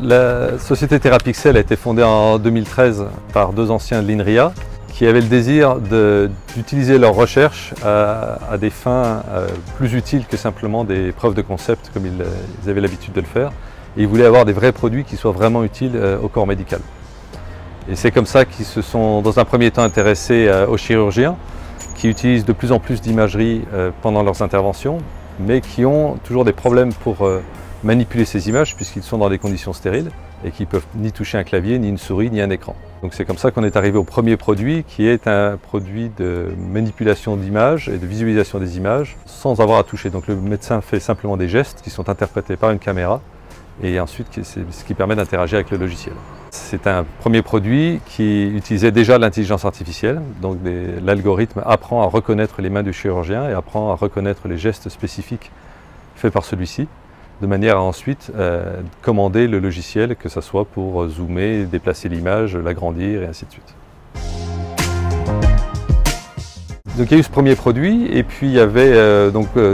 La société Therapixel a été fondée en 2013 par deux anciens de l'INRIA qui avaient le désir d'utiliser leurs recherches à des fins plus utiles que simplement des preuves de concept comme ils avaient l'habitude de le faire. Et ils voulaient avoir des vrais produits qui soient vraiment utiles au corps médical. Et c'est comme ça qu'ils se sont dans un premier temps intéressés aux chirurgiens qui utilisent de plus en plus d'imagerie pendant leurs interventions, mais qui ont toujours des problèmes pour manipuler ces images puisqu'ils sont dans des conditions stériles et qui ne peuvent ni toucher un clavier, ni une souris, ni un écran. Donc c'est comme ça qu'on est arrivé au premier produit qui est un produit de manipulation d'images et de visualisation des images sans avoir à toucher. Donc le médecin fait simplement des gestes qui sont interprétés par une caméra et ensuite c'est ce qui permet d'interagir avec le logiciel. C'est un premier produit qui utilisait déjà l'intelligence artificielle, donc l'algorithme apprend à reconnaître les mains du chirurgien et apprend à reconnaître les gestes spécifiques faits par celui-ci, de manière à ensuite commander le logiciel, que ce soit pour zoomer, déplacer l'image, l'agrandir et ainsi de suite. Donc il y a eu ce premier produit et puis il y avait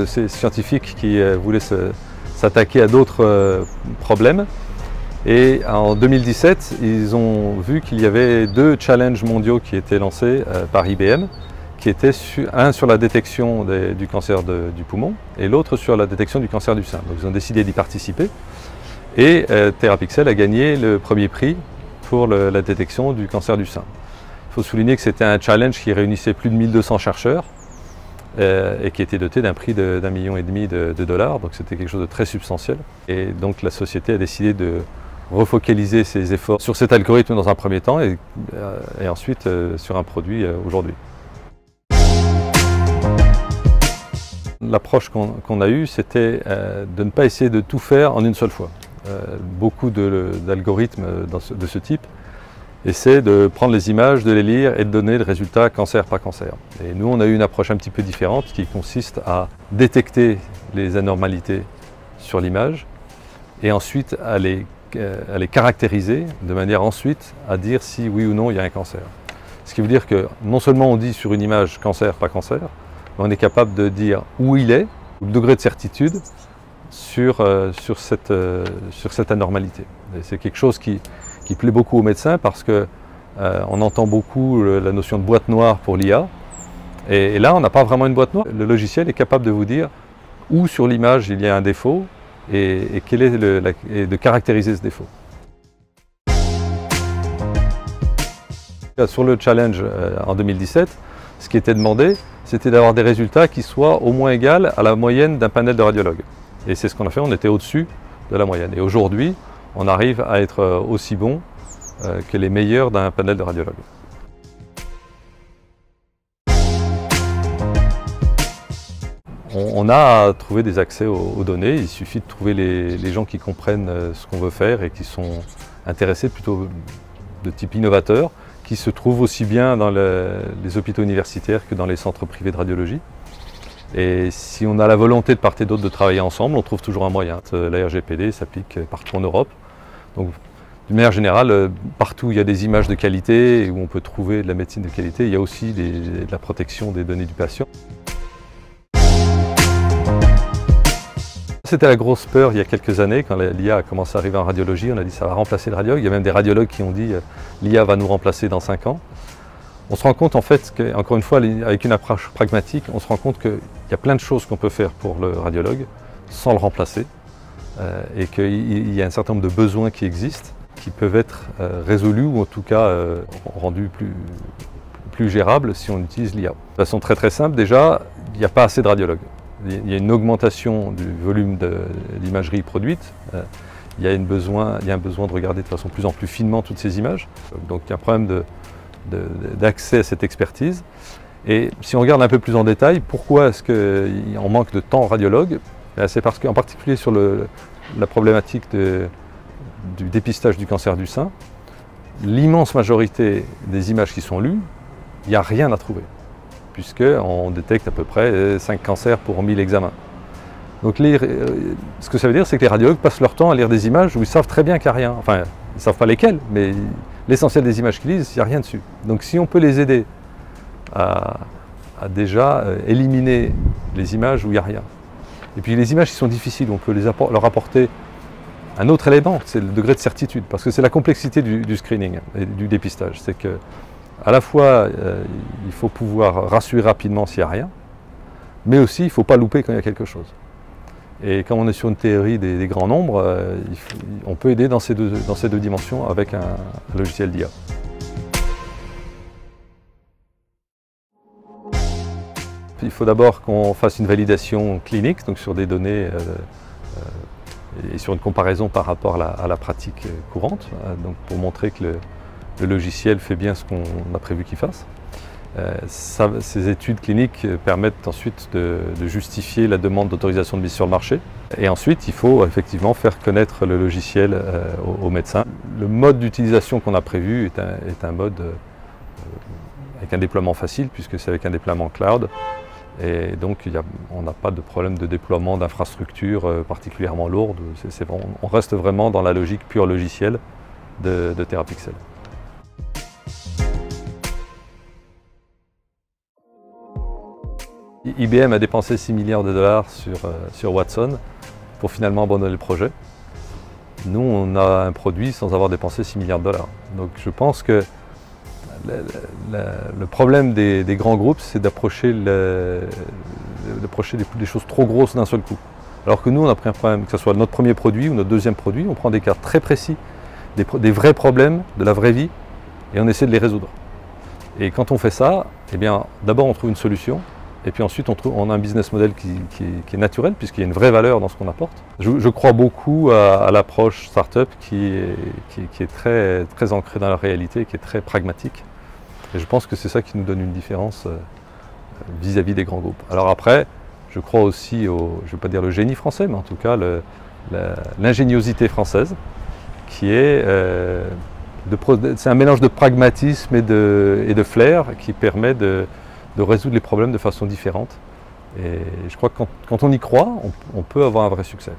ces scientifiques qui voulaient s'attaquer à d'autres problèmes. Et en 2017, ils ont vu qu'il y avait deux challenges mondiaux qui étaient lancés par IBM, qui étaient un sur la détection du cancer du poumon et l'autre sur la détection du cancer du sein. Donc ils ont décidé d'y participer et Therapixel a gagné le premier prix pour la détection du cancer du sein. Il faut souligner que c'était un challenge qui réunissait plus de 1200 chercheurs et qui était doté d'un prix d'1,5 million de dollars, donc c'était quelque chose de très substantiel. Et donc la société a décidé de refocaliser ses efforts sur cet algorithme dans un premier temps et ensuite sur un produit aujourd'hui. L'approche qu'on a eue, c'était de ne pas essayer de tout faire en une seule fois. Beaucoup d'algorithmes de ce type essaient de prendre les images, de les lire et de donner le résultat cancer par cancer. Et nous, on a eu une approche un petit peu différente qui consiste à détecter les anormalités sur l'image et ensuite à les caractériser de manière ensuite à dire si oui ou non il y a un cancer. Ce qui veut dire que non seulement on dit sur une image cancer, pas cancer, mais on est capable de dire où il est, le degré de certitude sur cette anormalité. C'est quelque chose qui plaît beaucoup aux médecins parce qu'on entend beaucoup la notion de boîte noire pour l'IA. Et là, on n'a pas vraiment une boîte noire. Le logiciel est capable de vous dire où sur l'image il y a un défaut et de caractériser ce défaut. Sur le challenge en 2017, ce qui était demandé, c'était d'avoir des résultats qui soient au moins égaux à la moyenne d'un panel de radiologues. Et c'est ce qu'on a fait, on était au-dessus de la moyenne. Et aujourd'hui, on arrive à être aussi bon que les meilleurs d'un panel de radiologues. On a trouvé des accès aux données, il suffit de trouver les gens qui comprennent ce qu'on veut faire et qui sont intéressés plutôt de type innovateur, qui se trouvent aussi bien dans les hôpitaux universitaires que dans les centres privés de radiologie. Et si on a la volonté de part et d'autre de travailler ensemble, on trouve toujours un moyen. La RGPD s'applique partout en Europe. Donc, d'une manière générale, partout où il y a des images de qualité et où on peut trouver de la médecine de qualité, il y a aussi de la protection des données du patient. C'était la grosse peur il y a quelques années, quand l'IA a commencé à arriver en radiologie, on a dit ça va remplacer le radiologue. Il y a même des radiologues qui ont dit l'IA va nous remplacer dans 5 ans. On se rend compte en fait, encore une fois, avec une approche pragmatique, on se rend compte qu'il y a plein de choses qu'on peut faire pour le radiologue sans le remplacer et qu'il y a un certain nombre de besoins qui existent, qui peuvent être résolus ou en tout cas rendus plus gérables si on utilise l'IA. De façon très très simple, déjà, il n'y a pas assez de radiologues. Il y a une augmentation du volume d'imagerie produite. Il y a un besoin de regarder de façon plus en plus finement toutes ces images. Donc il y a un problème d'accès à cette expertise. Et si on regarde un peu plus en détail, pourquoi est-ce qu'on manque de temps radiologue? C'est parce qu'en particulier sur la problématique du dépistage du cancer du sein, l'immense majorité des images qui sont lues, il n'y a rien à trouver, puisqu'on détecte à peu près 5 cancers pour 1000 examens. Donc ce que ça veut dire, c'est que les radiologues passent leur temps à lire des images où ils savent très bien qu'il n'y a rien. Enfin, ils ne savent pas lesquelles, mais l'essentiel des images qu'ils lisent, il n'y a rien dessus. Donc si on peut les aider à déjà éliminer les images où il n'y a rien. Et puis les images qui sont difficiles, on peut leur apporter Un autre élément, c'est le degré de certitude, parce que c'est la complexité du screening et du dépistage. C'est que, à la fois, il faut pouvoir rassurer rapidement s'il n'y a rien, mais aussi il ne faut pas louper quand il y a quelque chose. Et quand on est sur une théorie des grands nombres, on peut aider dans ces deux dimensions avec un logiciel d'IA. Il faut d'abord qu'on fasse une validation clinique, donc sur des données et sur une comparaison par rapport à la pratique courante, donc pour montrer que le logiciel fait bien ce qu'on a prévu qu'il fasse. Ces études cliniques permettent ensuite de justifier la demande d'autorisation de mise sur le marché. Et ensuite, il faut effectivement faire connaître le logiciel aux médecins. Le mode d'utilisation qu'on a prévu est un mode avec un déploiement facile, puisque c'est avec un déploiement cloud. Et donc, on n'a pas de problème de déploiement d'infrastructures particulièrement lourdes. On reste vraiment dans la logique pure logicielle de Therapixel. IBM a dépensé 6 milliards de dollars sur Watson pour finalement abandonner le projet. Nous, on a un produit sans avoir dépensé 6 milliards de dollars. Donc je pense que le problème des grands groupes, c'est d'approcher des choses trop grosses d'un seul coup. Alors que nous, on a pris un problème, que ce soit notre premier produit ou notre deuxième produit, on prend des cas très précis, des vrais problèmes de la vraie vie, et on essaie de les résoudre. Et quand on fait ça, eh bien, d'abord on trouve une solution, et puis ensuite on a un business model qui est naturel, puisqu'il y a une vraie valeur dans ce qu'on apporte. Je crois beaucoup à l'approche startup qui est très ancrée dans la réalité, qui est très pragmatique. Et je pense que c'est ça qui nous donne une différence vis-à-vis des grands groupes. Alors après, je crois aussi je ne vais pas dire le génie français, mais en tout cas l'ingéniosité française, qui est c'est un mélange de pragmatisme et de flair qui permet de résoudre les problèmes de façon différente. Et je crois que quand on y croit, on peut avoir un vrai succès.